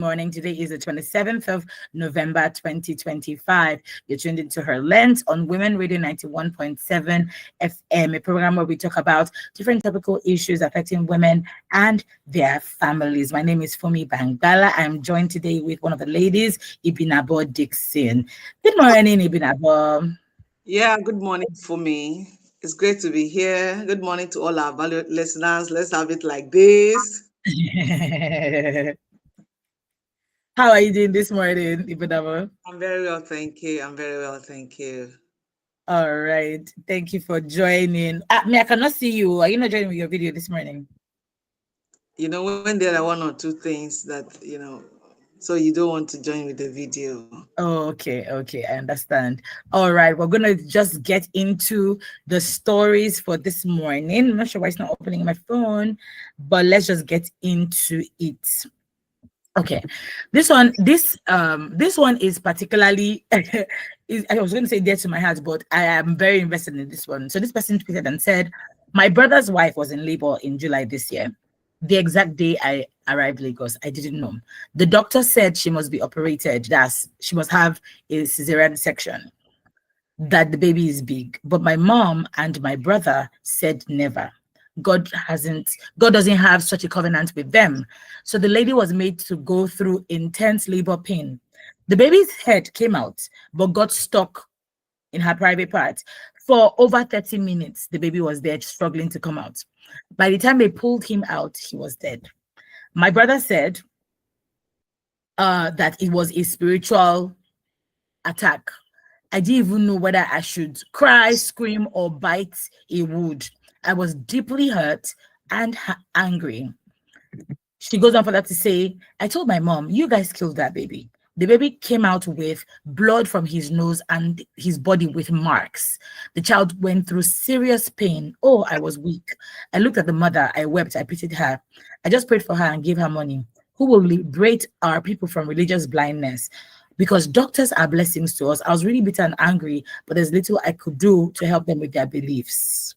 Morning. Today is the 27th of November 2025. You're tuned into Her Lens on Women Radio 91.7 FM, a program where we talk about different topical issues affecting women and their families. My name is Fumi Bangala. I'm joined today with one of the ladies, Ibinabo Dixon. Good morning, Ibinabo. Yeah, good morning for me. It's great to be here. Good morning to all our valued listeners. Let's have it like this. How are you doing this morning, Ibinabo? I'm very well, thank you. I'm very well, thank you. All right. Thank you for joining. I cannot see you. Are you not joining with your video this morning? When there are one or two things that, so you don't want to join with the video. Oh, okay, I understand. All right, we're gonna just get into the stories for this morning. I'm not sure why it's not opening my phone, but let's just get into it. Okay, this one is particularly I was going to say dear to my heart, but I am very invested in this one. So this person tweeted and said, "My brother's wife was in labor in July this year. The exact day I arrived Lagos, I didn't know. The doctor said she must be operated. That's she must have a cesarean section. That the baby is big. But my mom and my brother said never. God doesn't have such a covenant with them. So the lady was made to go through intense labor pain. The baby's head came out, but got stuck in her private part. For over 30 minutes, the baby was there struggling to come out. By the time they pulled him out, he was dead. My brother said that it was a spiritual attack. I didn't even know whether I should cry, scream, or bite a wood. I was deeply hurt and angry." She goes on further to say, "I told my mom, you guys killed that baby. The baby came out with blood from his nose and his body with marks. The child went through serious pain. Oh, I was weak. I looked at the mother. I wept. I pitied her. I just prayed for her and gave her money. Who will liberate our people from religious blindness? Because doctors are blessings to us. I was really bitter and angry, but there's little I could do to help them with their beliefs."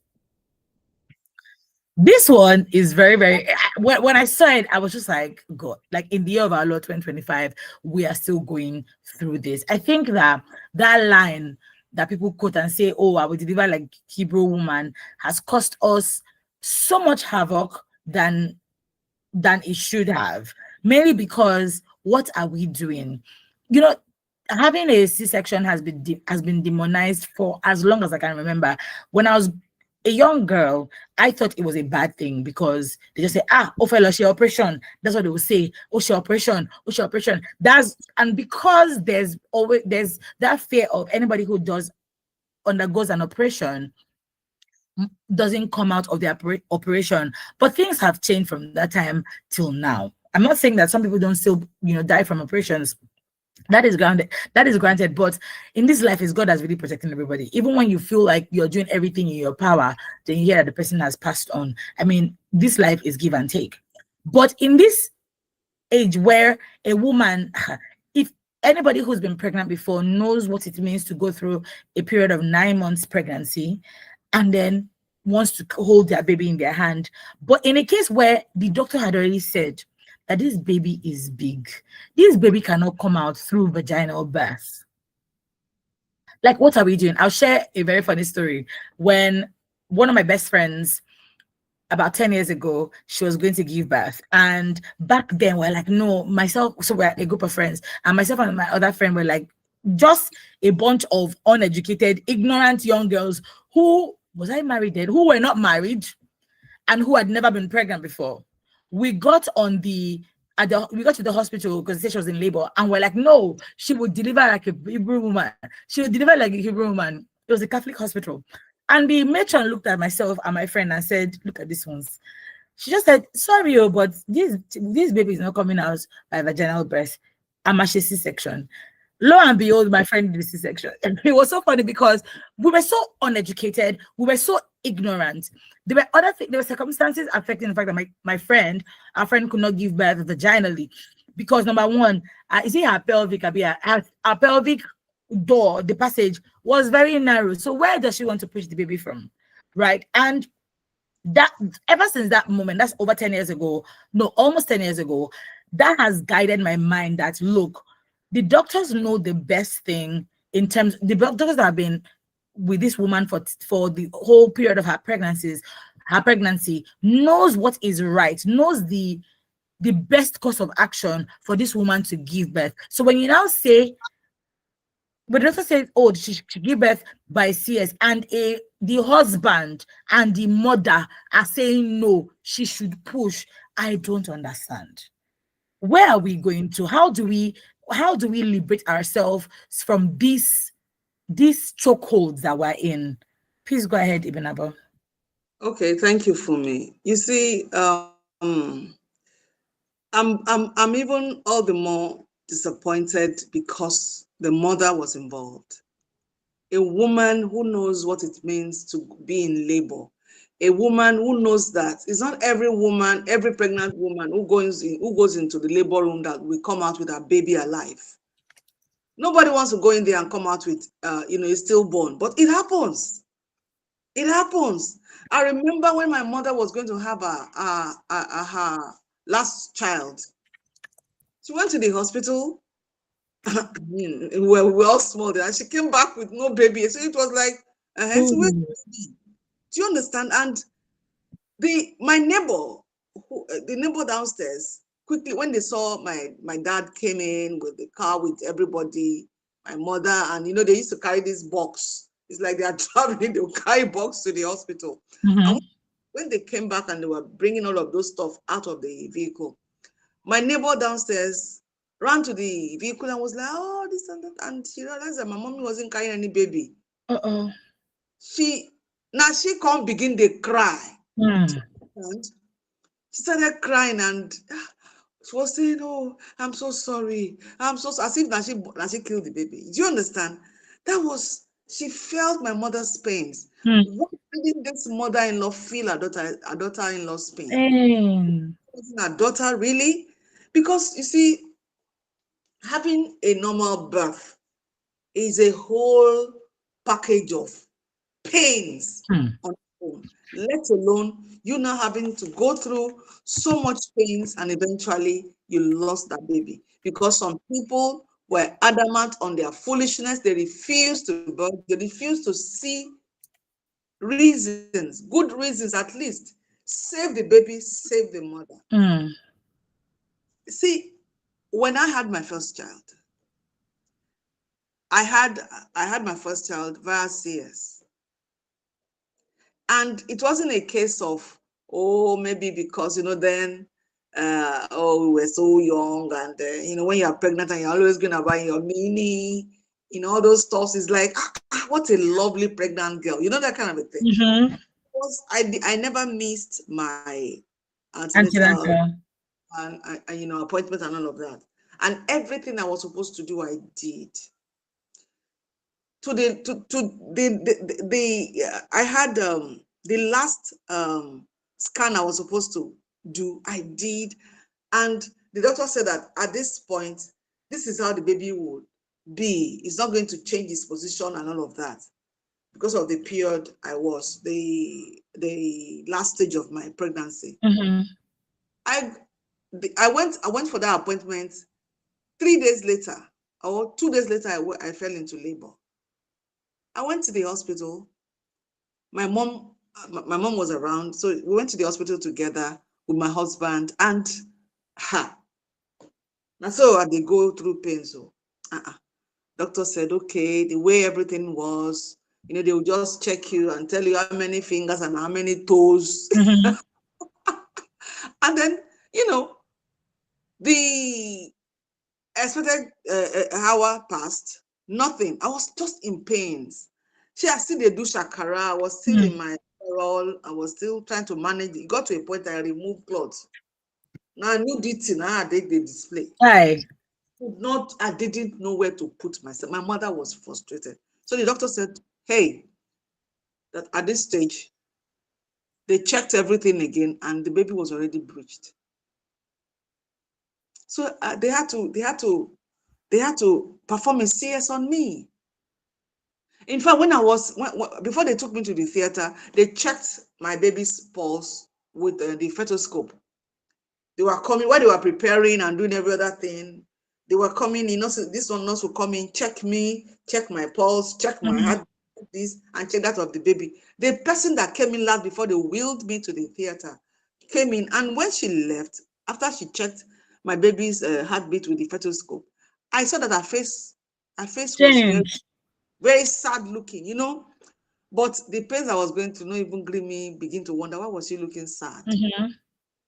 This one is very, very. When I saw it, I was just like, God, like in the year of our Lord 2025, we are still going through this. I think that line that people quote and say, "Oh, I will deliver like Hebrew woman," has cost us so much havoc than it should have. Mainly because what are we doing? Having a C-section has been demonized for as long as I can remember. When I was a young girl, I thought it was a bad thing because they just say, she operation. That's what they will say. She operation. And because there's that fear of anybody who undergoes an operation doesn't come out of the operation. But things have changed from that time till now. I'm not saying that some people don't still, die from operations. That is granted, but in this life is God has really protecting everybody. Even when you feel like you're doing everything in your power, then you hear that the person has passed on. I mean, this life is give and take. But in this age where a woman, if anybody who's been pregnant before knows what it means to go through a period of 9 months pregnancy and then wants to hold their baby in their hand. But in a case where the doctor had already said that this baby is big, this baby cannot come out through vaginal birth. Like, what are we doing? I'll share a very funny story. When one of my best friends, about 10 years ago, she was going to give birth. And back then, we're like, no, myself, so we're a group of friends, and myself and my other friend were like, just a bunch of uneducated, ignorant young girls who, was I married then? Who were not married and who had never been pregnant before. We got to the hospital because she was in labor, and we're like, no, she would deliver like a Hebrew woman. She would deliver like a Hebrew woman. It was a Catholic hospital. And the matron looked at myself and my friend and said, look at these ones. She just said, sorry, but this baby is not coming out by vaginal birth. I'm a C-section. Lo and behold, my friend did the C-section. And it was so funny because we were so uneducated. We were so ignorant. There were other things, there were circumstances affecting the fact that our friend could not give birth vaginally because number one, her pelvic door, the passage was very narrow. So where does she want to push the baby from? Right. And that ever since that moment, that's over 10 years ago, no, almost 10 years ago, that has guided my mind that look, the doctors know the best thing in terms, the doctors that have been with this woman for the whole period of her pregnancy knows what is right, knows the best course of action for this woman to give birth. So when you now say, but the doctor says, oh, she should give birth by CS, and the husband and the mother are saying no, she should push. I don't understand. Where are we going to? How do we liberate ourselves from these chokeholds that we're in? Please go ahead, Ibn Abba. Okay, thank you for me. You see, I'm even all the more disappointed because the mother was involved. A woman who knows what it means to be in labor, a woman who knows that it's not every woman, every pregnant woman who goes into the labor room that will come out with her baby alive. Nobody wants to go in there and come out with a stillborn, but it happens. It happens. I remember when my mother was going to have her last child. She went to the hospital. we were all small then, and she came back with no baby. So it was like, so where's the baby? Do you understand? And my neighbor, the neighbor downstairs, quickly when they saw my dad came in with the car with everybody, my mother, and they used to carry this box. It's like they are traveling, they'll carry box to the hospital. Mm-hmm. And when they came back and they were bringing all of those stuff out of the vehicle, my neighbor downstairs ran to the vehicle and was like, oh, this and that. And she realized that my mommy wasn't carrying any baby. Uh-oh. She can't begin to cry. And she started crying and she was saying, oh, I'm so sorry. I'm so as if she killed the baby. Do you understand? She felt my mother's pains. Why didn't this mother-in-law feel her daughter-in-law's pain? Wasn't her daughter really? Because you see, having a normal birth is a whole package of pains on its own, let alone you now having to go through so much pains and eventually you lost that baby. Because some people were adamant on their foolishness, they refused to birth, they refused to see reasons, good reasons at least. Save the baby, save the mother. See, when I had my first child, I had my first child via CS. And it wasn't a case of, oh, maybe because, then, we were so young. And, when you're pregnant and you're always going to buy your mini, all those stuffs, is like, what a lovely pregnant girl. That kind of a thing. Because I never missed my antenatal and appointment and all of that. And everything I was supposed to do, I did. I had the last scan I was supposed to do, I did, and the doctor said that at this point, this is how the baby would be. It's not going to change its position and all of that because of the period I was, the last stage of my pregnancy. I went for that appointment. 3 days later, or 2 days later, I fell into labor. I went to the hospital. My mom was around, so we went to the hospital together with my husband, and so they go through pain. So doctor said, okay, the way everything was, they will just check you and tell you how many fingers and how many toes. And then, the expected hour passed, nothing. I was just in pains. I still they do shakara. I was still in my role. I was still trying to manage. It got to a point I removed clothes. Now I knew this thing. Now I did the display. I didn't know where to put myself. My mother was frustrated. So the doctor said, hey, that at this stage, they checked everything again and the baby was already breached. So they had to perform a CS on me. In fact, before they took me to the theater, they checked my baby's pulse with the fetoscope. They were coming while they were preparing and doing every other thing. They were coming in. Also, this one nurse would come in, check me, check my pulse, check my heart, this, and check that of the baby. The person that came in last before they wheeled me to the theater came in, and when she left, after she checked my baby's heartbeat with the stethoscope, I saw that her face was very, very sad looking, you know. But the pains I was going to, not even green me, begin to wonder, why was she looking sad?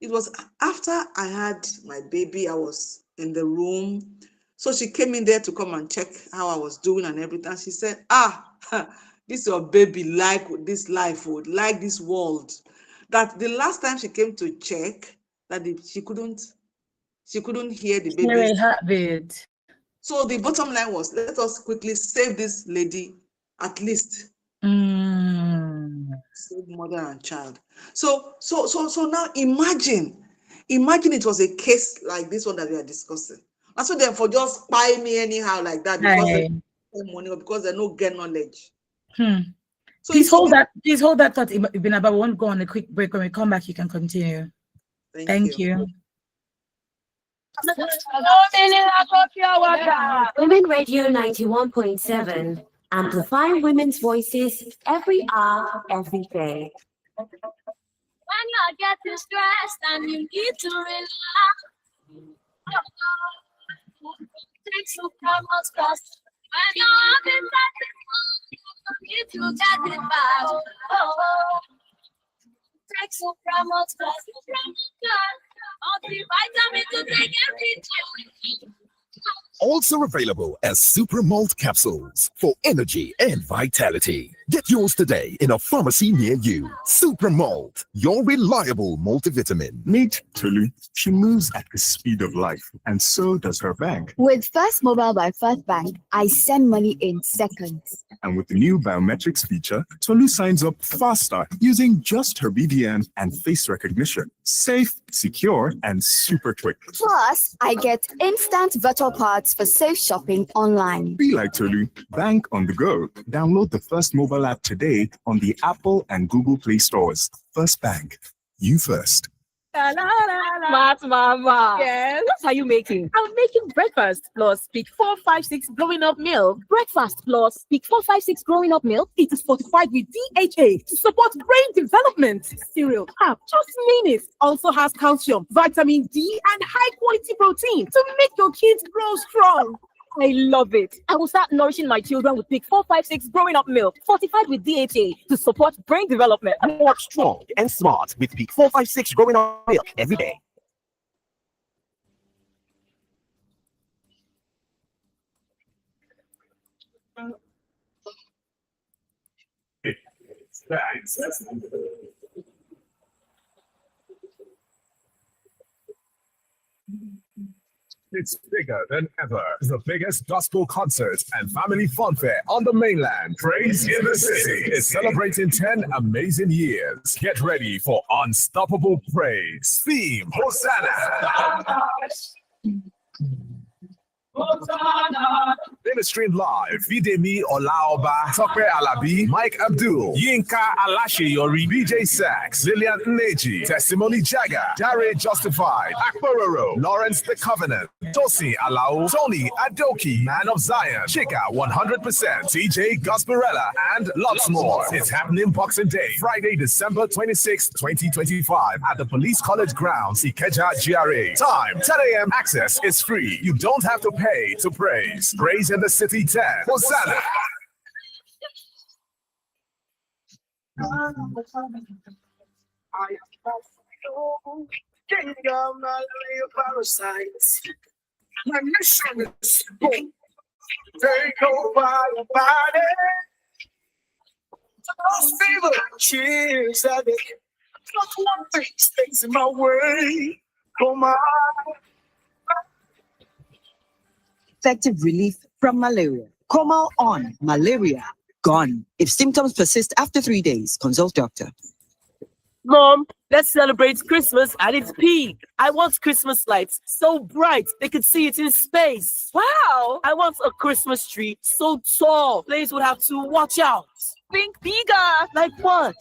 It was after I had my baby, I was in the room. So she came in there to come and check how I was doing and everything. And she said, this your baby like this life, would like this world. That the last time she came to check, that she couldn't hear the baby's heartbeat. So the bottom line was, let us quickly save this lady, at least. Save mother and child. So now imagine it was a case like this one that we are discussing. And so therefore just buy me anyhow like that because they get money or because they don't get knowledge. So please hold that thought, Ibn Abba. We won't go on a quick break. When we come back, you can continue. Thank you. Women Radio 91.7. Amplifying women's voices every hour, every day. When you're getting stressed and you need to relax, take some promos class. When you're having that, you need to get it back. Take some promos class. Multivitamin to take every day. Also available as Super Malt capsules for energy and vitality. Get yours today in a pharmacy near you. Super Malt, your reliable multivitamin. Meet Tulu. She moves at the speed of life, and so does her bank. With First Mobile by First Bank, I send money in seconds. And with the new biometrics feature, Tolu signs up faster using just her BVN and face recognition. Safe, secure, and super quick. Plus, I get instant virtual cards for safe shopping online. Be like Tolu. Bank on the go. Download the First Mobile app today on the Apple and Google Play stores. First Bank. You first. Smart mama. Yes. What are you making? I'm making breakfast plus Peak 456 growing up milk. Breakfast plus Peak 456 growing up milk. It is fortified with DHA to support brain development. Cereal, just minutes. Also has calcium, vitamin D, and high quality protein to make your kids grow strong. I love it. I will start nourishing my children with Peak 456 growing up milk, fortified with DHA to support brain development. More strong and smart with Peak 456 growing up milk every day. It's bigger than ever. The biggest gospel concert and family fun fair on the mainland. Praise in the City is celebrating 10 amazing years. Get ready for unstoppable praise. Theme, Hosanna. Ministering live, Videmi Olaoba, Tope Alabi, Mike Abdul, Yinka Alasheyori, BJ Sachs, Lillian Neji, Testimony Jagger, Dare Justified, Akpororo, Lawrence the Covenant, Tosi Alao, Tony Adoki, Man of Zion, Chika 100%, TJ Gosperella, and lots more. It's happening Boxing Day, Friday, December 26, 2025, at the Police College Grounds, Ikeja GRA. Time 10 a.m. Access is free. You don't have to pay to praise. Praise in the City 10. Hosanna. My mission is to take over your body. Those fever cheers at it. Not one thing stays in my way. Come on. Effective relief from malaria. Comal on. Malaria gone. If symptoms persist after 3 days, consult doctor. Mom, let's celebrate Christmas at its peak. I want Christmas lights so bright they could see it in space. Wow! I want a Christmas tree so tall players would have to watch out. Think bigger. Like what?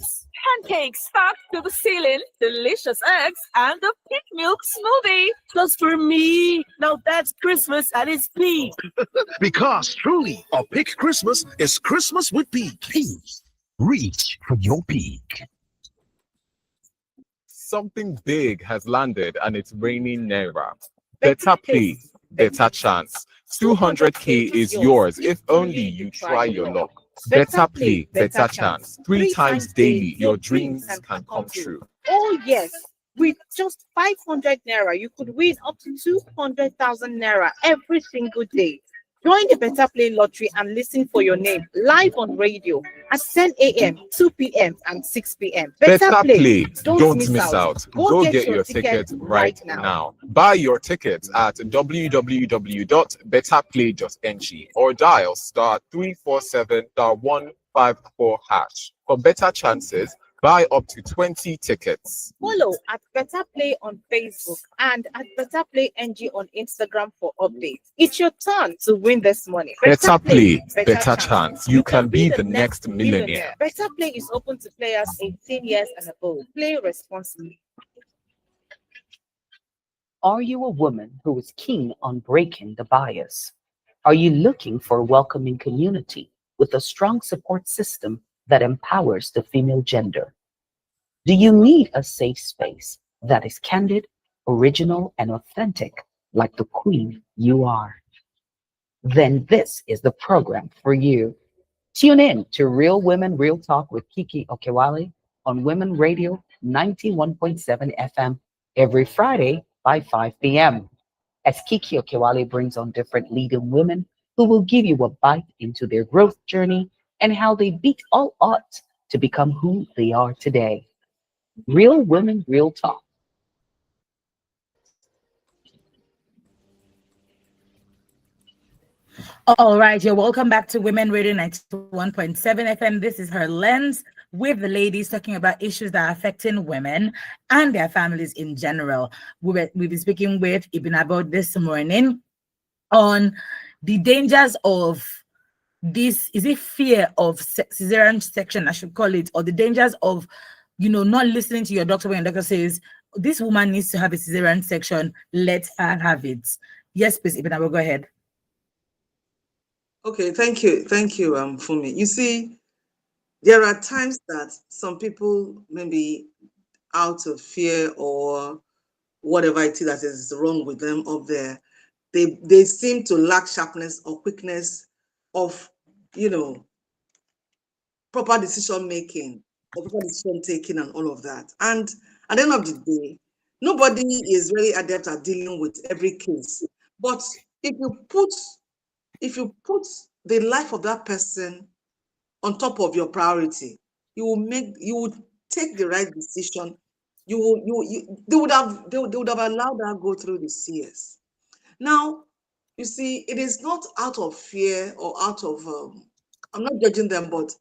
Pancakes stuck to the ceiling, delicious eggs, and a pig milk smoothie. Just for me. Now that's Christmas at its peak. Because truly, a peak Christmas is Christmas with peak. Peak. Reach for your peak. Something big has landed and it's raining Naira. Better play, better chance. 200K is yours if only you try your luck. Better play, better chance. 3 times daily, your dreams can come true. Oh, yes. With just 500 Naira, you could win up to 200,000 Naira every single day. Join the Better Play Lottery and listen for your name live on radio at 10 a.m., 2 p.m., and 6 p.m. Better play. Don't miss out. Go get your ticket right now. Buy your tickets at www.betterplay.ng or dial *347*154# for better chances. Buy up to 20 tickets. Follow at Better Play on Facebook and at Better Play NG on Instagram for updates. It's your turn to win this money. Better play, better chance. You can be the next millionaire. Better Play is open to players 18 years and above. Play responsibly. Are you a woman who is keen on breaking the bias? Are you looking for a welcoming community with a strong support system that empowers the female gender? Do you need a safe space that is candid, original, and authentic, like the queen you are? Then this is the program for you. Tune in to Real Women, Real Talk with Kiki Okewale on Women Radio 91.7 FM every Friday by 5 p.m. as Kiki Okewale brings on different leading women who will give you a bite into their growth journey and how they beat all odds to become who they are today. Real Women, Real Talk. All right, you're welcome back to Women Radio 91.7 FM. This is Her Lens with the ladies talking about issues that are affecting women and their families in general. We've been speaking with Ibn about this morning on the dangers of this, is it fear of cesarean section, I should call it, or the dangers of, not listening to your doctor when your doctor says, this woman needs to have a cesarean section, let her have it. Yes, please, Ibn Abo, go ahead. Okay, thank you, Fumi. You see, there are times that some people, maybe out of fear or whatever it is that is wrong with them up there, they seem to lack sharpness or quickness of, proper decision making or proper decision taking and all of that. And at the end of the day, nobody is very adept at dealing with every case. But if you put the life of that person on top of your priority, you will take the right decision. They would have allowed that go through the CS. Now, you see, it is not out of fear or out of I'm not judging them, but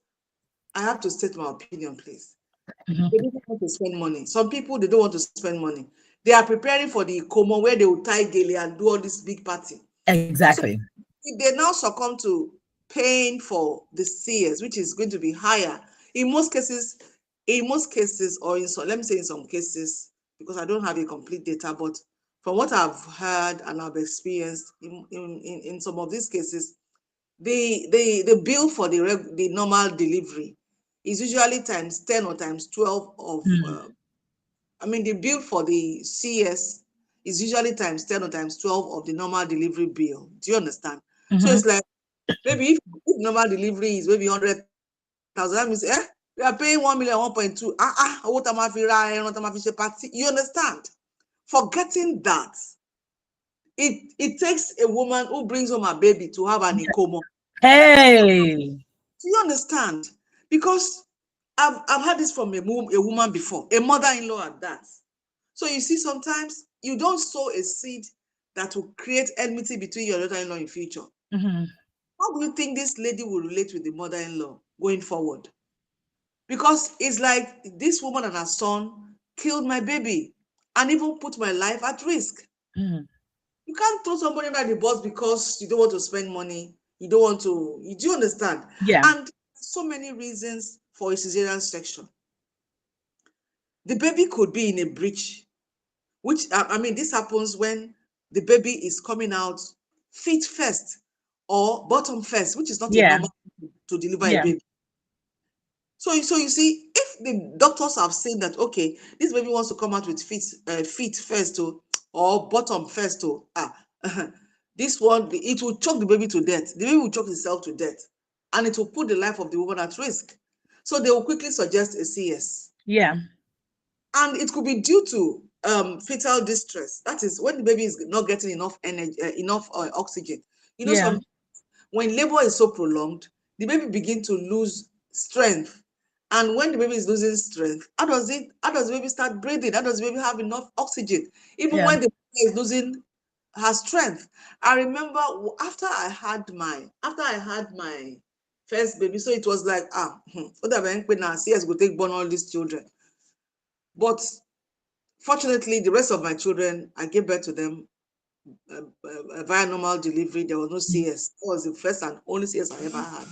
I have to state my opinion, please. They don't want to spend money. Some people, they don't want to spend money. They are preparing for the Como where they will tie gele and do all this big party. Exactly. So if they now succumb to paying for the CS, which is going to be higher, in most cases, or in some, let me say in some cases, because I don't have a complete data, but from what I've heard and I've experienced in some of these cases, the bill for the normal delivery is usually times 10 or times 12 of, the bill for the CS is usually times 10 or times 12 of the normal delivery bill. Do you understand? So it's like, maybe if normal delivery is maybe 100,000, that means, we are paying 1 million, 1.2. What am I party? You understand? Forgetting that, it takes a woman who brings home a baby to have an Ikomo. Hey! Do you understand? Because I've had this from a woman before, a mother-in-law at that. So you see, sometimes you don't sow a seed that will create enmity between your daughter-in-law in future. How do you think this lady will relate with the mother-in-law going forward? Because it's like this woman and her son killed my baby and even put my life at risk. You can't throw somebody under the bus because you don't want to spend money. You don't want to, do you understand? Yeah. And so many reasons for a cesarean section. The baby could be in a breech, which, I mean, this happens when the baby is coming out feet first or bottom first, which is not a Yeah. normal to deliver a Yeah. baby. So you see, if the doctors have seen that, okay, this baby wants to come out with feet first or bottom first this one, it will choke the baby to death. The baby will choke itself to death, and it will put the life of the woman at risk. So they will quickly suggest a CS. Yeah. And it could be due to fetal distress. That is when the baby is not getting enough energy, enough oxygen. You know, Yeah. when labor is so prolonged, the baby begins to lose strength. And when the baby is losing strength, how does the baby start breathing? How does the baby have enough oxygen? Even when the baby is losing her strength. I remember after I had my first baby, so it was like, CS will take born all these children. But fortunately, the rest of my children, I gave birth to them via normal delivery. There was no CS. That was the first and only CS I ever had.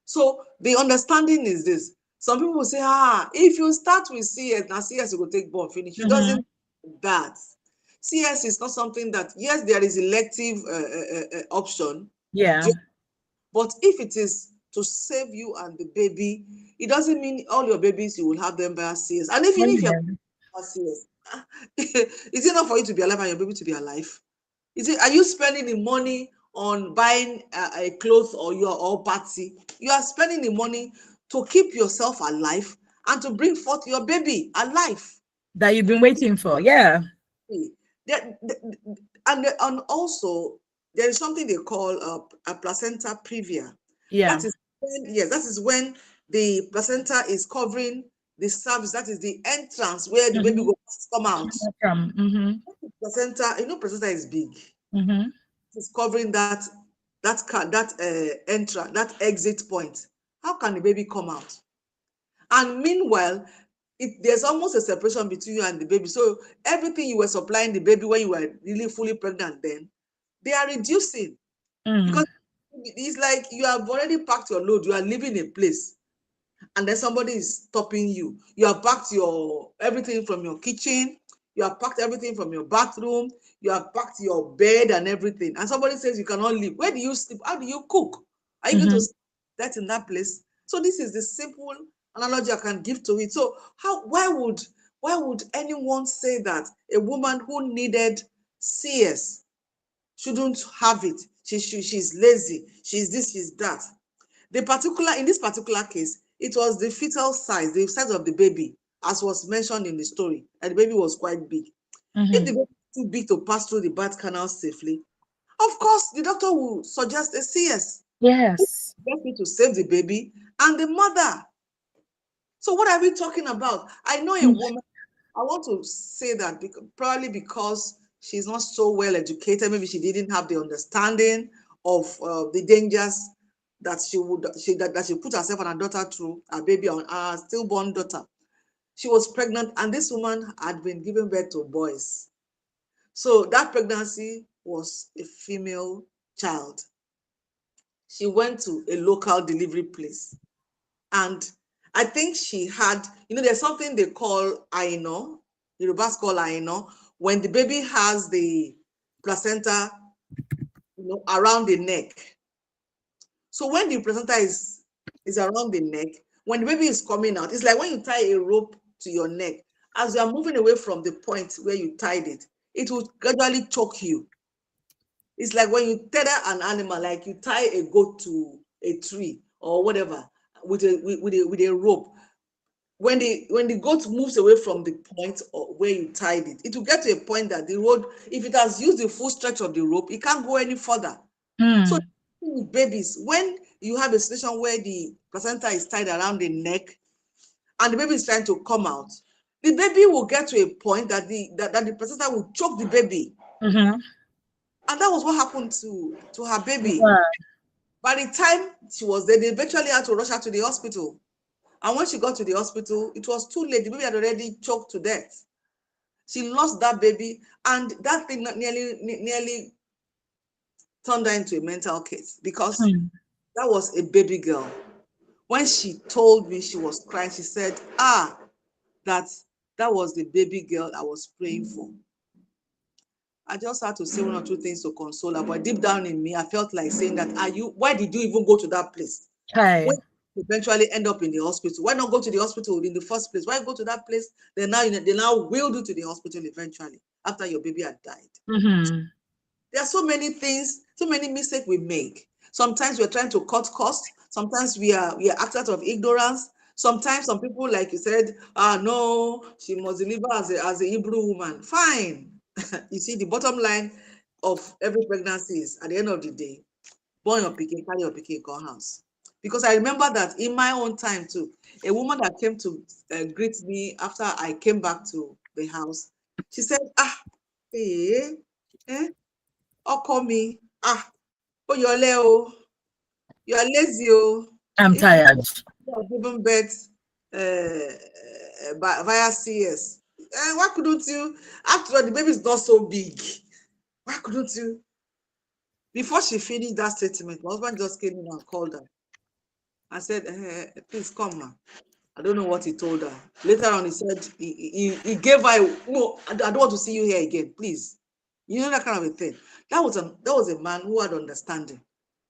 So the understanding is this. Some people will say, if you start with CS, now CS will take born finish. It doesn't that. CS is not something that, yes, there is elective option. Yeah. But if it is to save you and the baby, it doesn't mean all your babies, you will have them via CS. And even if you're CS, is it not for you to be alive and your baby to be alive? Are you spending the money on buying a clothes or your party? You are spending the money to keep yourself alive and to bring forth your baby alive that you've been waiting for. Yeah. And also there is something they call a placenta previa. Yeah. That is when the placenta is covering the cervix. That is the entrance where the baby will come out. Placenta, placenta is big. It's covering that entrance, that exit point. How can the baby come out? And meanwhile, there's almost a separation between you and the baby. So everything you were supplying the baby when you were really fully pregnant, then they are reducing because it's like you have already packed your load. You are leaving a place, and then somebody is stopping you. You have packed everything from your kitchen. You have packed everything from your bathroom. You have packed your bed and everything. And somebody says you cannot leave. Where do you sleep? How do you cook? Are you going to sleep that in that place? So this is the simple analogy I can give to it. So why would anyone say that a woman who needed CS shouldn't have it? She's lazy. She's this, she's that. In this particular case, it was the fetal size, the size of the baby, as was mentioned in the story, and the baby was quite big. If the baby is too big to pass through the birth canal safely, of course, the doctor will suggest a CS. Yes. To save the baby and the mother. So what are we talking about? I know a woman, I want to say that probably because she's not so well educated, maybe she didn't have the understanding of the dangers that she put herself and her daughter through, her baby, on her stillborn daughter. She was pregnant, and this woman had been giving birth to boys. So that pregnancy was a female child. She went to a local delivery place, and I think she had, there's something they call aino, Yorubas call aino, when the baby has the placenta, around the neck. So when the placenta is around the neck, when the baby is coming out, it's like when you tie a rope to your neck. As you are moving away from the point where you tied it, it will gradually choke you. It's like when you tether an animal, like you tie a goat to a tree or whatever with a rope. When the goat moves away from the point where you tied it, it will get to a point that the road, if it has used the full stretch of the rope, it can't go any further. So with babies, when you have a situation where the placenta is tied around the neck and the baby is trying to come out, the baby will get to a point that the placenta will choke the baby. And that was what happened to her baby. By the time she was there, they eventually had to rush her to the hospital. And when she got to the hospital, it was too late. The baby had already choked to death. She lost that baby, and that thing nearly turned her into a mental case because that was a baby girl. When she told me she was crying, she said, that was the baby girl I was praying for. I just had to say one or two things to console her, but deep down in me, I felt like saying that, why did you even go to that place? Hi. Why eventually end up in the hospital? Why not go to the hospital in the first place? Why go to that place? They now wheeled you to the hospital eventually after your baby had died. There are so many things, so many mistakes we make. Sometimes we're trying to cut costs. Sometimes we are acting out of ignorance. Sometimes some people, like you said, no, she must deliver as a Hebrew woman. Fine. You see, the bottom line of every pregnancy is, at the end of the day, born your pikin, carry your pikin, go house. Because I remember that in my own time too, a woman that came to greet me after I came back to the house, she said, call me, oh, you're lazy, I'm tired. You're giving birth via CS. Why couldn't you? After all, the baby is not so big. Why couldn't you? Before she finished that statement, my husband just came in and called her. I said, please come, ma. I don't know what he told her. Later on, he said, he gave her, no, I don't want to see you here again, please. You know, that kind of a thing. That was a man who had understanding.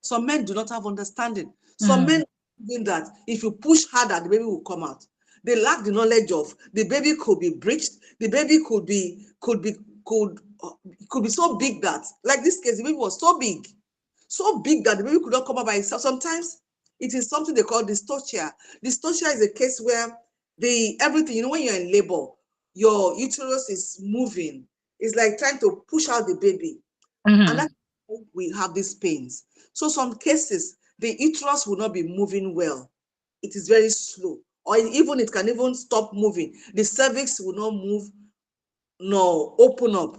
Some men do not have understanding. Some men think that if you push harder, the baby will come out. They lack the knowledge of the baby could be breached. The baby could be so big that, like this case, the baby was so big that the baby could not come out by itself. Sometimes it is something they call dystocia. Dystocia is a case where everything, you know, when you're in labor, your uterus is moving. It's like trying to push out the baby. And that's why we have these pains. So some cases, the uterus will not be moving well. It is very slow. Or even it can even stop moving. The cervix will not move nor open up.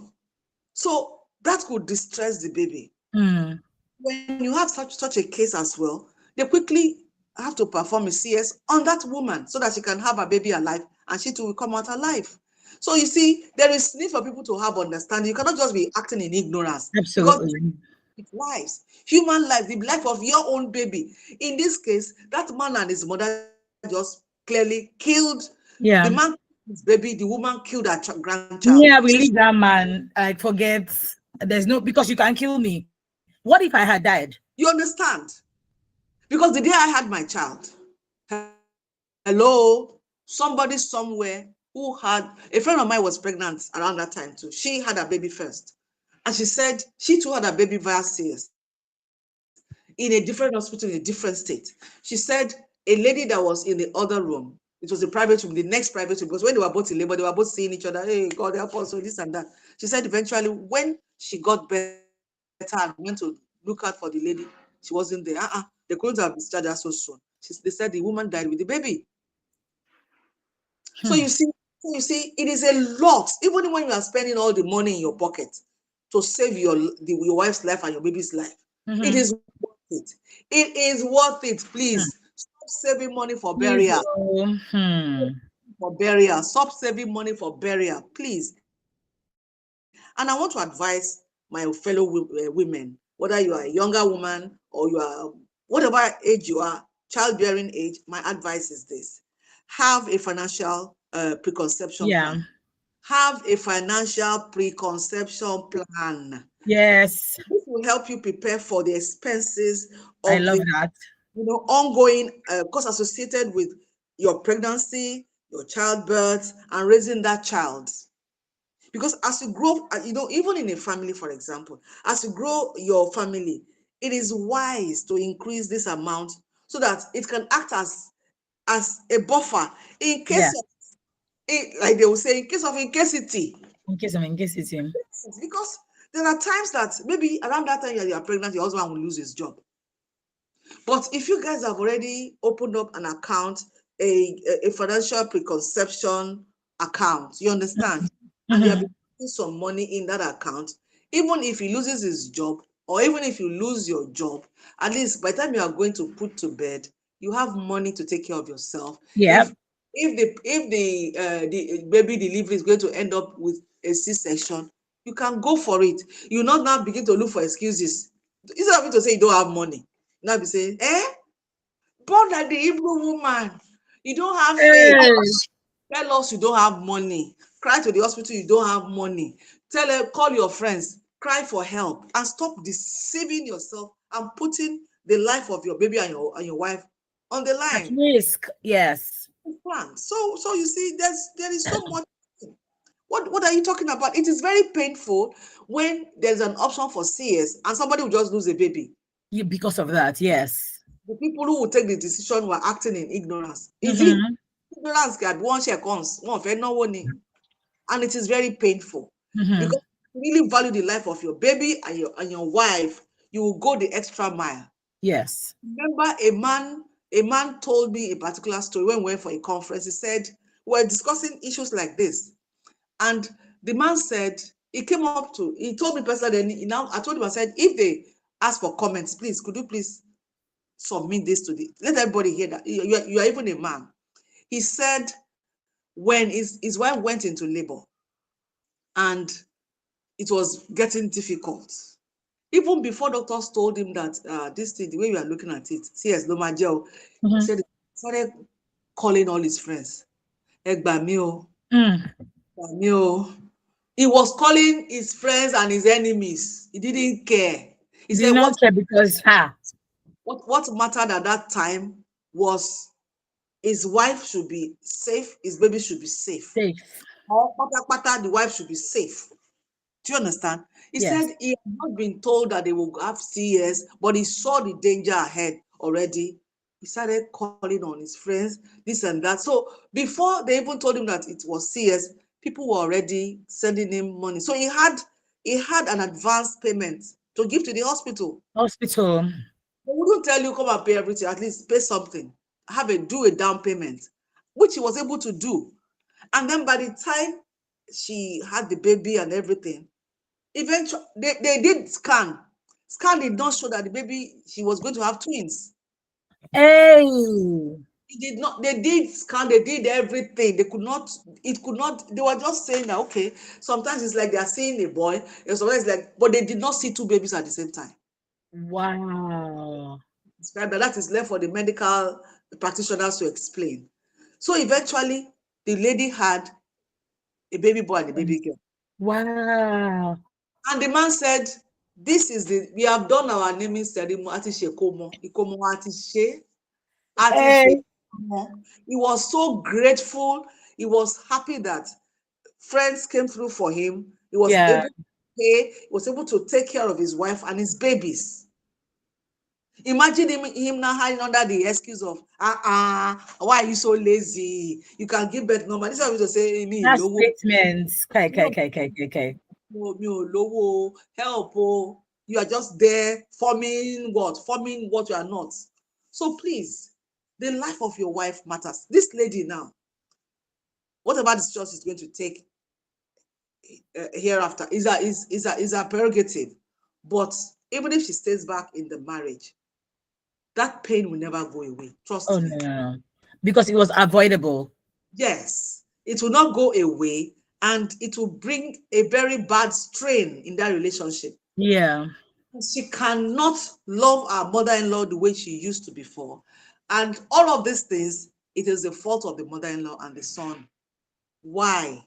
So that could distress the baby. When you have such a case as well, they quickly have to perform a CS on that woman so that she can have a baby alive and she too will come out alive. So you see, there is need for people to have understanding. You cannot just be acting in ignorance. Absolutely. Because it's lives, human life, the life of your own baby. In this case, that man and his mother just clearly killed the man killed his baby, the woman killed her grandchild. Yeah, we leave that man. I forget. There's no, because you can kill me. What if I had died? You understand? Because the day I had my child, hello, somebody somewhere who had, a friend of mine was pregnant around that time too. She had a baby first. And she said she too had a baby via CS in a different hospital in a different state. She said a lady that was in the other room, it was a private room, the next private room, because when they were both in labor, they were both seeing each other. Hey, God help us, so this and that. She said eventually when she got better and went to look out for the lady, she wasn't there. They couldn't have discharged her so soon. They said the woman died with the baby. So you see, it is a lot. Even when you are spending all the money in your pocket to save your wife's life and your baby's life, it is worth it. It is worth it. Please stop saving money for burial. For burial, stop saving money for burial, please. And I want to advise my fellow women, whether you are a younger woman or you are whatever age you are, childbearing age. My advice is this: have a financial preconception plan. Have a financial preconception plan. Yes. This will help you prepare for the expenses of I love that. Ongoing costs associated with your pregnancy, your childbirth, and raising that child. Because as you grow, even in a family, for example, as you grow your family, it is wise to increase this amount so that it can act as a buffer in case of, like they will say, in case of incasity. In case of incasity. Because there are times that maybe around that time you are pregnant, your husband will lose his job. But if you guys have already opened up an account, a financial preconception account, you understand? And you have been putting some money in that account, even if he loses his job, or even if you lose your job, at least by the time you are going to put to bed, you have money to take care of yourself. Yeah. If the baby delivery is going to end up with a C-section, you can go for it. You not now begin to look for excuses. Instead of you to say you don't have money, now be saying, Born like the Hebrew woman. You don't have faith. Tell us you don't have money. Cry to the hospital you don't have money. Tell her, call your friends, cry for help, and stop deceiving yourself and putting the life of your baby and your wife on the At line. risk, yes. So you see, there is so much. What are you talking about? It is very painful when there's an option for CS and somebody will just lose a baby. Because of that, yes. The people who will take the decision were acting in ignorance. Is it ignorance that one share comes, one fair no warning? And it is very painful because you really value the life of your baby and your wife, you will go the extra mile. Yes. Remember, a man told me a particular story when we went for a conference. He said, we're discussing issues like this. And the man said, he told me personally, I told him, I said, if they ask for comments, please, could you please submit this to let everybody hear that you are even a man. He said when his wife went into labor and it was getting difficult, even before doctors told him that this thing, the way you are looking at it, CS no gel, he said he started calling all his friends. Egbamio. He was calling his friends and his enemies. He didn't care. He said, not care because what mattered at that time was his wife should be safe, his baby should be safe. Or the wife should be safe. Do you understand? He said he had not been told that they will have CS, but he saw the danger ahead already. He started calling on his friends, this and that. So before they even told him that it was CS, people were already sending him money. So he had an advance payment to give to the hospital. They wouldn't tell you come and pay everything, at least pay something. Do a down payment, which he was able to do. And then by the time she had the baby and everything, eventually they did scan. Scan did not show that the baby, she was going to have twins. Hey. It did not, they did scan, they did everything. They were just saying that, okay, sometimes it's like they are seeing a boy, and sometimes like, but they did not see two babies at the same time. Wow. That is left for the medical practitioners to explain. So eventually, the lady had a baby boy and a baby girl. Wow. And the man said, we have done our naming ceremony. He was so grateful. He was happy that friends came through for him. He was able to pay. He was able to take care of his wife and his babies. Imagine him now hiding under the excuse of, why are you so lazy? You can give birth normal. This is what we say, me. That's statements. Help. You are just there forming what you are not. So please, the life of your wife matters. This lady now, whatever decision she's going to take hereafter is a prerogative. But even if she stays back in the marriage, that pain will never go away. Trust me. No. Because it was avoidable. Yes, it will not go away, and it will bring a very bad strain in that relationship. Yeah. She cannot love her mother-in-law the way she used to before. And all of these things, it is the fault of the mother-in-law and the son. Why?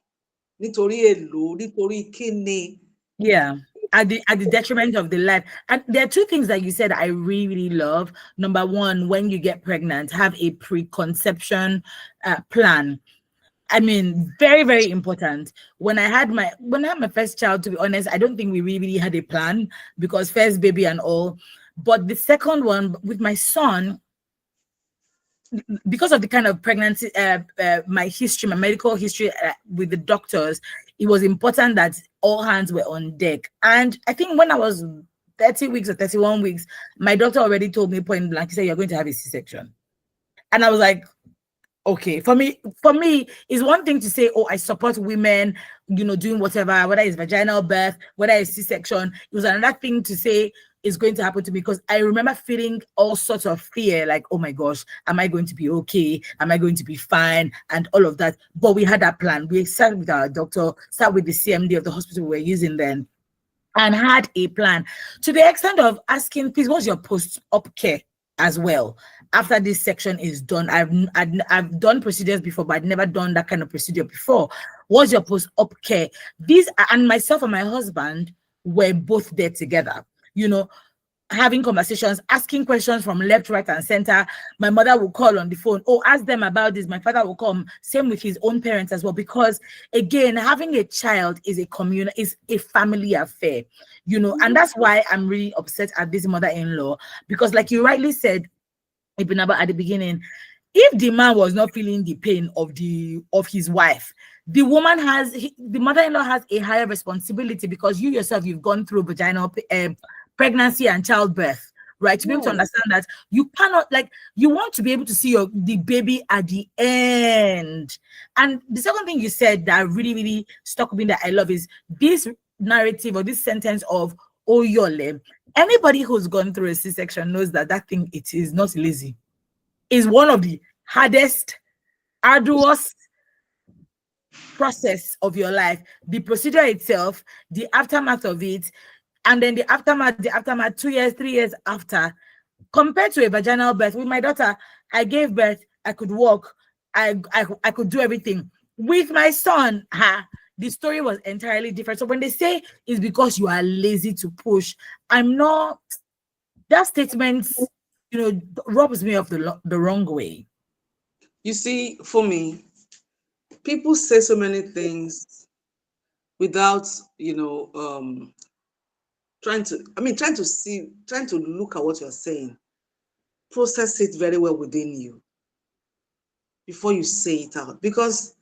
Nítorí kíni. Yeah. At the detriment of the life. And there are two things that you said I really, really love. Number one, when you get pregnant, have a preconception plan. I mean, very, very important. When I had my first child, to be honest, I don't think we really had a plan because first baby and all. But the second one with my son, because of the kind of pregnancy, my medical history with the doctors, it was important that all hands were on deck. And I think when I was 30 weeks or 31 weeks, my doctor already told me point blank, he said, you're going to have a C-section. And I was like, okay, for me, it's one thing to say, oh, I support women, doing whatever, whether it's vaginal birth, whether it's C-section. It was another thing to say is going to happen to me, because I remember feeling all sorts of fear, like, oh my gosh, am I going to be okay? Am I going to be fine? And all of that. But we had that plan. We sat with our doctor, sat with the CMD of the hospital we were using then, and had a plan to the extent of asking, please, what's your post-op care? as well. After this section is done, I've done procedures before, but I've never done that kind of procedure before. What's your post-op care? These, and myself and my husband were both there together, you know, having conversations, asking questions from left, right, and center. My mother will call on the phone. Oh, ask them about this. My father will come. Same with his own parents as well. Because again, having a child is a family affair, you know, and that's why I'm really upset at this mother-in-law. Because, like you rightly said, Ibn Abba, at the beginning, if the man was not feeling the pain of his wife, the mother-in-law has a higher responsibility, because you yourself, you've gone through vaginal pregnancy and childbirth, right? To be able to understand that you cannot, like, you want to be able to see the baby at the end. And the second thing you said that really, really stuck with me that I love is this narrative or this sentence of Oyole. Anybody who's gone through a C-section knows that thing, it is not lazy. Is one of the hardest, arduous process of your life. The procedure itself, the aftermath of it, and then the aftermath 2 years, 3 years after, compared to a vaginal birth. With my daughter, I gave birth, I could walk, I could do everything. With my son, the story was entirely different. So when they say it's because you are lazy to push, I'm not. That statement, you know, rubs me off the wrong way. You see, for me, people say so many things without, you know, trying to look at what you're saying, process it very well within you before you say it out. Because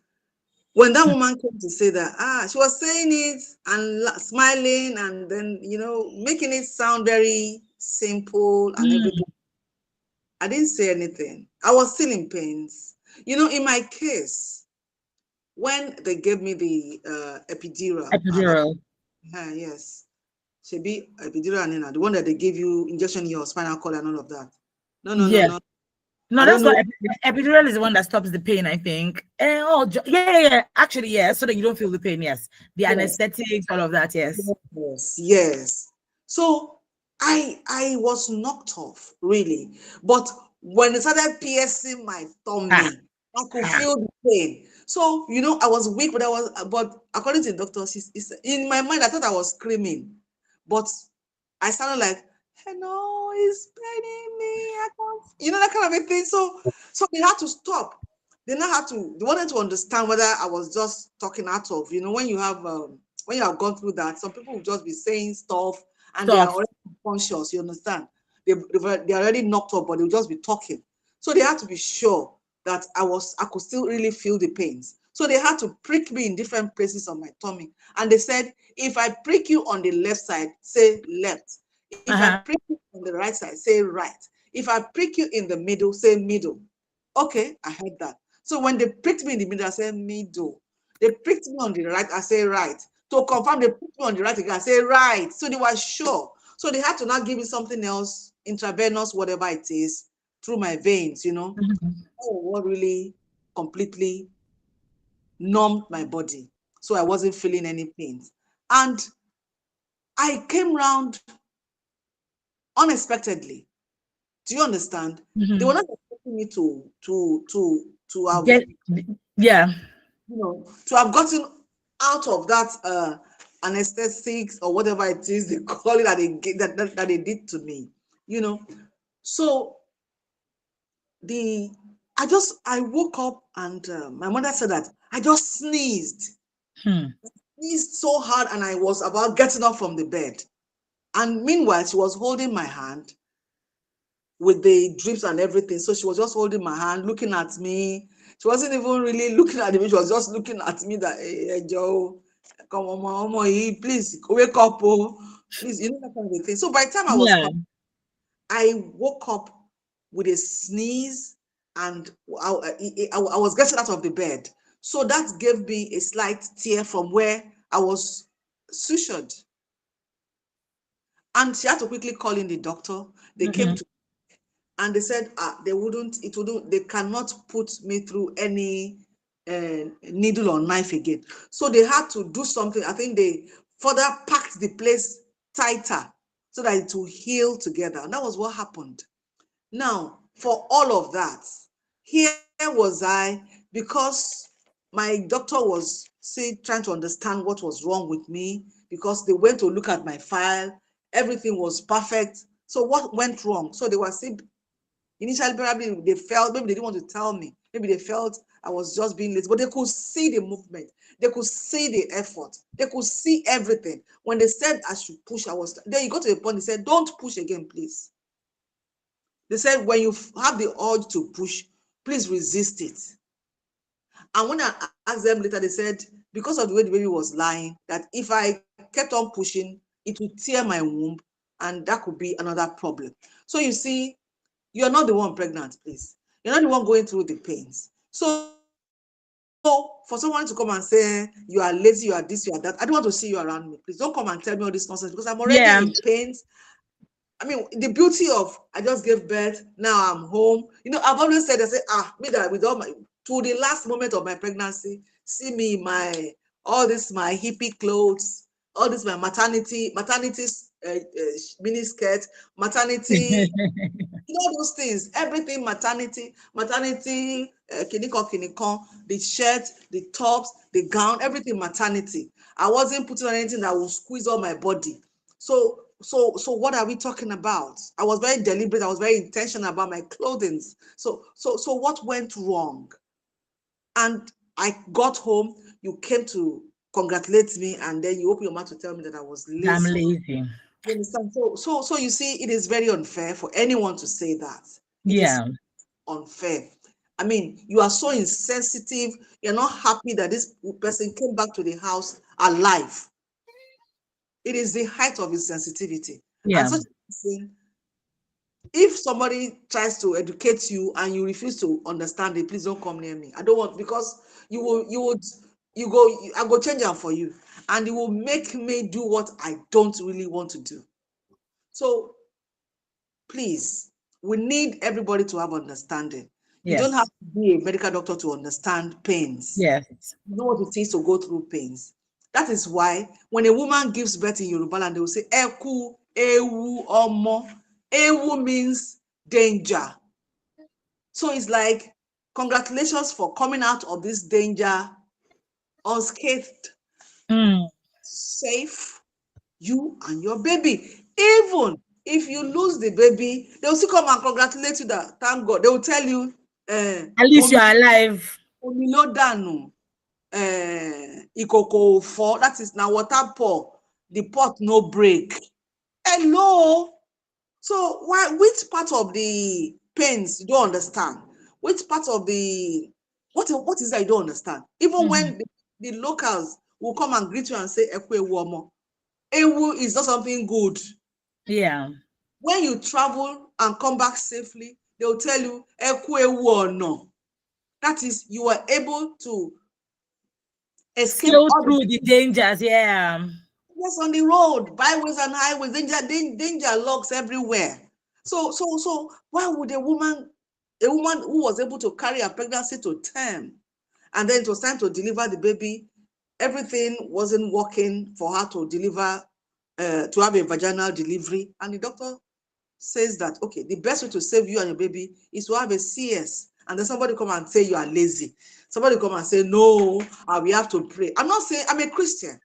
when that woman came to say that, she was saying it and smiling and then, you know, making it sound very simple and everything. I didn't say anything. I was still in pains. You know, in my case, when they gave me the epidural. Yes. Should be epidural, the one that they give you injection in your spinal cord and all of that. No. No, that's what epidural is the one that stops the pain, I think. Actually, yeah, so that you don't feel the pain. Yes, the anesthetics, all of that. Yes. So I was knocked off, really. But when it started piercing my tummy, I could feel the pain. So, you know, I was weak, but according to the doctor, in my mind, I thought I was screaming. But I sounded like, hello, it's paining me. I can't, you know, that kind of a thing. So they had to stop. They wanted to understand whether I was just talking out of, you know, when you have gone through that, some people will just be saying stuff and they are already unconscious, you understand? They're already knocked up, but they'll just be talking. So they had to be sure that I could still really feel the pains. So they had to prick me in different places on my tummy. And they said, if I prick you on the left side, say left. If I prick you on the right side, say right. If I prick you in the middle, say middle. Okay, I heard that. So when they pricked me in the middle, I said middle. They pricked me on the right, I say right. To confirm, they pricked me on the right again, I say right. So they were sure. So they had to now give me something else, intravenous, whatever it is, through my veins, you know. What really completely numbed my body. So I wasn't feeling any pain. And I came round unexpectedly. Do you understand? They were not expecting me to have you know, to have gotten out of that anesthetics or whatever it is they call it that they did to me, you know. So I woke up and my mother said that I just sneezed. Sneezed so hard and I was about getting up from the bed. And meanwhile, she was holding my hand with the drips and everything. So she was just holding my hand, looking at me. She wasn't even really looking at me. She was just looking at me that, hey, Joe, come on, mama, please wake up, please, you know, that kind of thing. So by the time I was coming, I woke up with a sneeze and I was getting out of the bed. So that gave me a slight tear from where I was sutured. And she had to quickly call in the doctor. They came to, and they said they cannot put me through any needle or knife again. So they had to do something. I think they further packed the place tighter so that it will heal together. And that was what happened. Now, for all of that, here was I, because my doctor was trying to understand what was wrong with me, because they went to look at my file, everything was perfect. So what went wrong? So they were saying, initially probably they felt, maybe they didn't want to tell me, maybe they felt I was just being lazy, but they could see the movement, they could see the effort, they could see everything. When they said I should push, then you got to the point, they said, don't push again, please. They said, when you have the urge to push, please resist it. And when I asked them later, they said, because of the way the baby was lying, that if I kept on pushing, it would tear my womb, and that could be another problem. So you see, you're not the one pregnant, please. You're not the one going through the pains. So for someone to come and say, you are lazy, you are this, you are that, I don't want to see you around me. Please don't come and tell me all this nonsense, because I'm already in pains. I mean, the beauty of, I just gave birth, now I'm home. You know, I've always said, I say, me that with all my, to the last moment of my pregnancy, see me, all this, my hippie clothes, all this, my maternity mini skirt, maternity, you know, those things, everything, maternity, kinikon, the shirt, the tops, the gown, everything maternity. I wasn't putting on anything that would squeeze all my body. So what are we talking about? I was very deliberate. I was very intentional about my clothing. So what went wrong? And I got home, you came to congratulate me, and then you open your mouth to tell me that I was lazy. I'm lazy. You understand? So you see, it is very unfair for anyone to say that. It is unfair. I mean, you are so insensitive. You're not happy that this person came back to the house alive. It is the height of insensitivity. And such a person, if somebody tries to educate you and you refuse to understand it, please don't come near me. I don't want, because I go change them for you, and it will make me do what I don't really want to do. So please, we need everybody to have understanding. You don't have to be a medical doctor to understand pains. Yes. You know what it is to go through pains. That is why when a woman gives birth in Yoruba land, they will say, Eku, Ewu, Omo. Ewu means danger. So it's like, congratulations for coming out of this danger unscathed, safe, you and your baby. Even if you lose the baby, they will still come and congratulate you that, thank God. They will tell you, at least you are alive. Ikoko for, that is now water pour, the pot no break. Hello. So which part of the pains you don't understand? Which part of the what is that you don't understand? Even when the locals will come and greet you and say Ekwe Womo. Ewu is not something good. Yeah. When you travel and come back safely, they will tell you Ekwe Ewu or no. That is, you are able to escape through the dangers. Yeah. Yes, on the road, byways and highways, danger locks everywhere. So why would a woman who was able to carry a pregnancy to term, and then it was time to deliver the baby, everything wasn't working for her to deliver, to have a vaginal delivery, and the doctor says that, okay, the best way to save you and your baby is to have a CS, and then somebody come and say you are lazy. Somebody come and say, no, we have to pray. I'm not saying, I'm a Christian.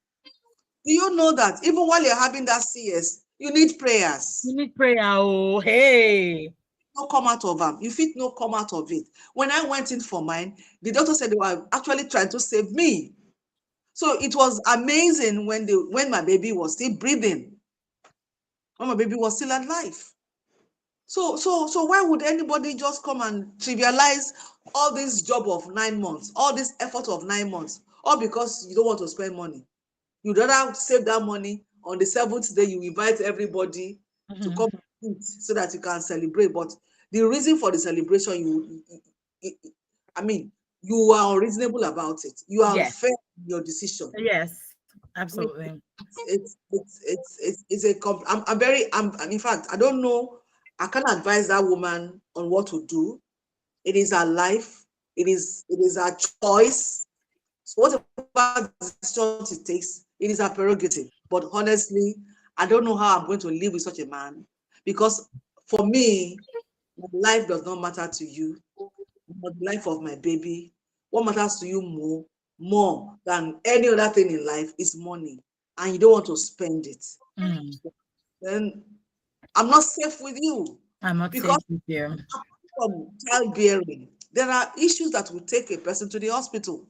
Do you know that even while you're having that CS, you need prayers? You need prayer. Oh, hey. No come out of them. You fit no come out of it. When I went in for mine, the doctor said they were actually trying to save me. So it was amazing when my baby was still breathing, when my baby was still alive. So why would anybody just come and trivialize all this job of 9 months, all this effort of 9 months, all because you don't want to spend money? You'd rather save that money. On the 7th day, you invite everybody to come eat so that you can celebrate. But the reason for the celebration, I mean, you are unreasonable about it. You are unfair in your decision. Yes, absolutely. I'm in fact, I don't know. I can't advise that woman on what to do. It is her life. It is her choice. So whatever decision it takes, it is a prerogative. But honestly, I don't know how I'm going to live with such a man, because for me, My life does not matter to you, but the life of my baby. What matters to you more than any other thing in life is money, and you don't want to spend it. Then I'm not safe with you. I'm not safe Because with you. from childbearing, there are issues that will take a person to the hospital.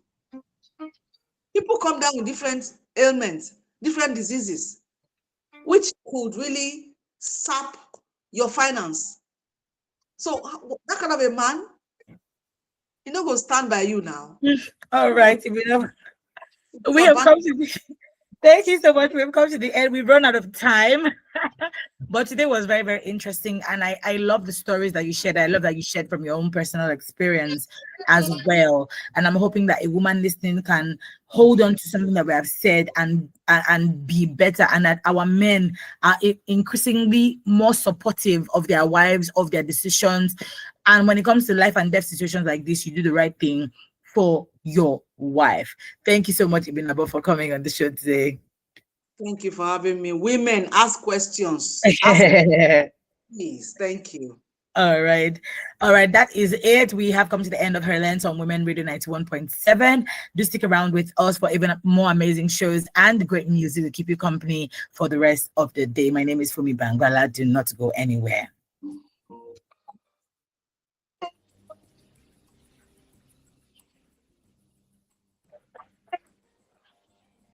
People come down with different ailments, different diseases, which could really sap your finance. So that kind of a man, he not going to stand by you now. All right, we have come to the, thank you so much. We've come to the end. We've run out of time. But today was very, very interesting. And I love the stories that you shared. I love that you shared from your own personal experience as well. And I'm hoping that a woman listening can hold on to something that we have said and be better, and that our men are increasingly more supportive of their wives, of their decisions. And when it comes to life and death situations like this, you do the right thing for your wife. Thank you so much, Ibinabo, for coming on the show today. Thank you for having me. Women, ask questions. Please. Thank you. All right. That is it. We have come to the end of Her Lens on Women Radio 91.7. Do stick around with us for even more amazing shows and great music to keep you company for the rest of the day. My name is Fumi Bangala. Do not go anywhere.